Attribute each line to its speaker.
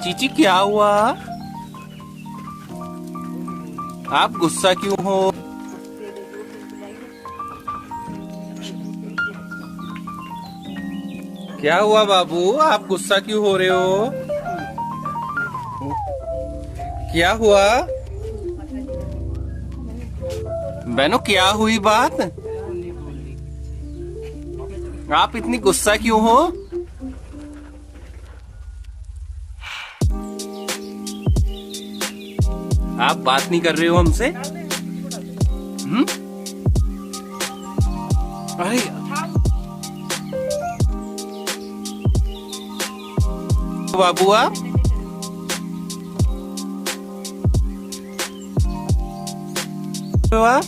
Speaker 1: चीची क्या हुआ? आप गुस्सा क्यों हो? क्या हुआ बाबू, आप गुस्सा क्यों हो रहे हो? क्या हुआ? बहनों क्या हुई बात? आप इतनी गुस्सा क्यों हो? आप बात नहीं कर रहे हो हमसे? अरे बाबू आप आप